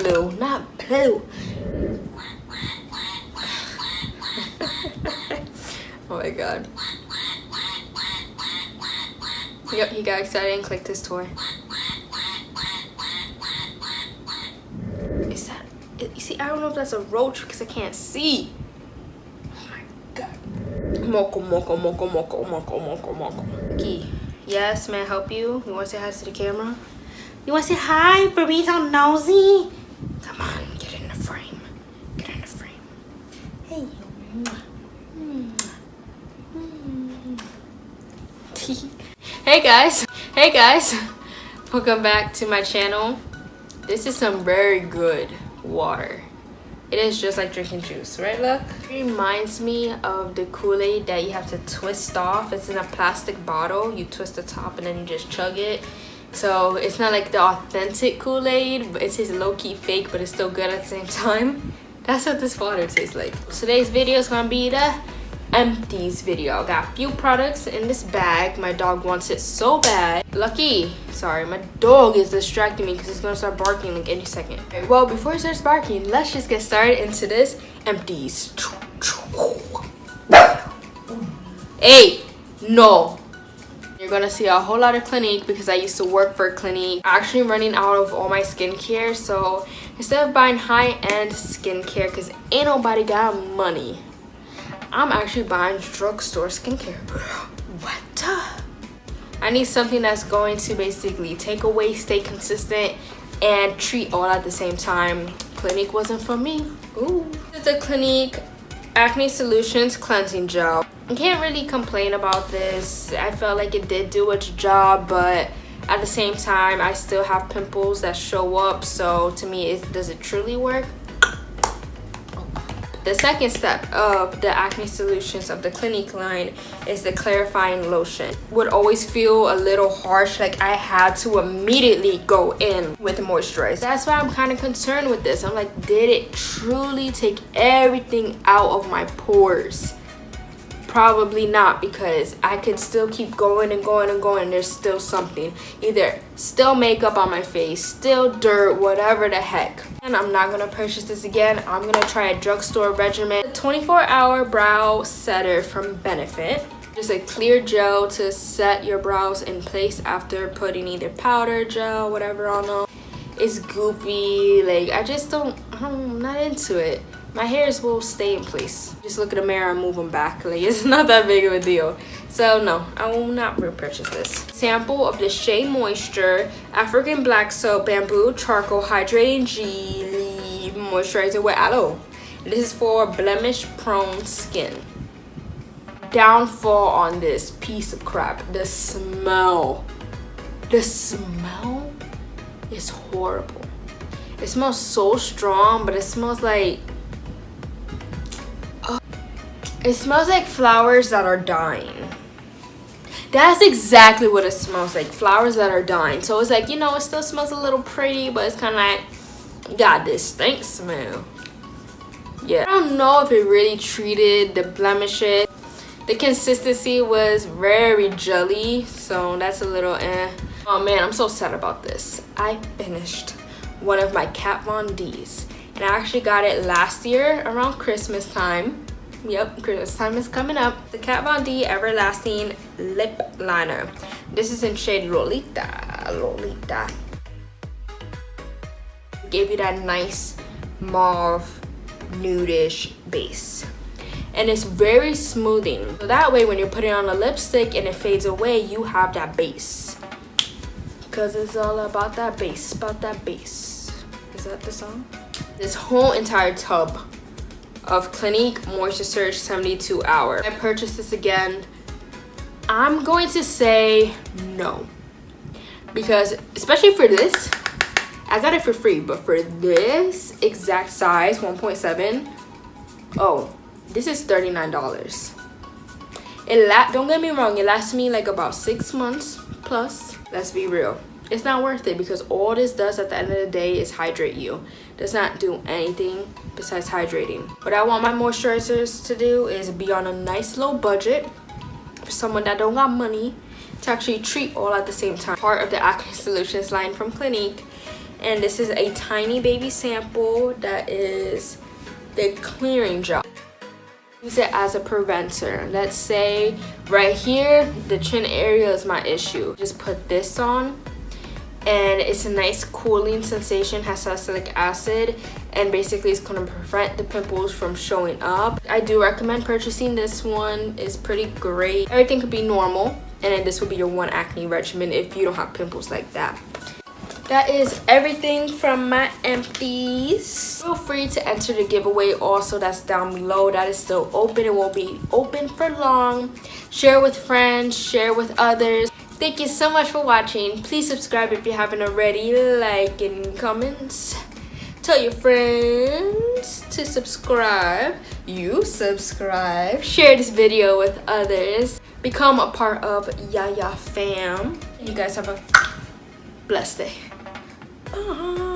blue, not blue. Oh my god. Yep, he got excited and clicked his toy. Is that, you see, I don't know if that's a roach because I can't see. Oh my god. Moko. Okay. Yes, may I help you? You want to say hi to the camera? You want to say hi for being so nosy? Come on, get in the frame. Get in the frame. Hey. Hey guys, welcome back to my channel. This is some very good water. It is just like drinking juice, right? Look, it reminds me of the Kool-Aid that you have to twist off. It's in a plastic bottle. You twist the top and then you just chug it. So it's not like the authentic Kool-Aid, but it tastes low-key fake, but it's still good at the same time. That's what this water tastes like. Today's video is gonna be the Empties video. I got a few products in this bag. My dog wants it so bad. Lucky, sorry, my dog is distracting me because he's gonna start barking like any second. Okay, well, before he starts barking, let's just get started into this Empties. Hey, no. You're gonna see a whole lot of Clinique because I used to work for Clinique. I'm actually running out of all my skincare, so instead of buying high-end skincare because ain't nobody got money, I'm actually buying drugstore skincare. What? I need something that's going to basically take away, stay consistent, and treat all at the same time. Clinique wasn't for me. Ooh. This is the Clinique Acne Solutions Cleansing Gel. I can't really complain about this. I felt like it did do its job, but at the same time, I still have pimples that show up. So to me, does it truly work? The second step of the acne solutions of the Clinique line is the clarifying lotion. Would always feel a little harsh, like I had to immediately go in with moisturizer. That's why I'm kind of concerned with this. I'm like, did it truly take everything out of my pores? Probably not, because I could still keep going and going and going and there's still something. Either still makeup on my face, still dirt, whatever the heck. And I'm not gonna purchase this again. I'm gonna try a drugstore regimen. 24-hour brow setter from Benefit. Just a clear gel to set your brows in place after putting either powder, gel, whatever on them. It's goopy, like I'm not into it. My hairs will stay in place. Just look at the mirror and move them back. Like, it's not that big of a deal. So no, I will not repurchase this. Sample of the Shea Moisture African Black Soap Bamboo Charcoal Hydrating Gel Moisturizer with Aloe. This is for blemish prone skin. Downfall on this piece of crap. The smell is horrible. It smells so strong, but it smells like flowers that are dying. That's exactly what it smells like, flowers that are dying. So it's like, you know, it still smells a little pretty, but it's kind of like, got this stink smell. Yeah, I don't know if it really treated the blemishes. The consistency was very jelly, so that's a little eh. Oh man, I'm so sad about this. I finished one of my Kat Von D's, and I actually got it last year around Christmas time. Yep, Christmas time is coming up. The Kat Von D Everlasting Lip Liner. This is in shade Lolita. Gave you that nice mauve nudish base. And it's very smoothing. So that way when you're putting on a lipstick and it fades away, you have that base. Because it's all about that base, Is that the song? This whole entire tub of Clinique Moisture Surge 72 Hour. I purchased this again. I'm going to say no, because especially for this, I got it for free, but for this exact size 1.7, oh, this is $39. Don't get me wrong, it lasts me like about 6 months plus. Let's be real, it's not worth it, because all this does at the end of the day is hydrate you. Does not do anything besides hydrating. What I want my moisturizers to do is be on a nice low budget for someone that don't got money, to actually treat all at the same time. Part of the Acne Solutions line from Clinique. And this is a tiny baby sample that is the clearing gel. Use it as a preventer. Let's say right here, the chin area is my issue. Just put this on, and it's a nice cooling sensation, has salicylic acid, and basically it's going to prevent the pimples from showing up. I do recommend purchasing this one. It's pretty great. Everything could be normal, and then this will be your one acne regimen if you don't have pimples like that. That is everything from my Empties. Feel free to enter the giveaway also, that's down below. That is still open. It won't be open for long. Share with friends, share with others. Thank you so much for watching. Please subscribe if you haven't already. Like and comments. Tell your friends to subscribe. You subscribe. Share this video with others. Become a part of Yaya fam. You guys have a blessed day. Bye.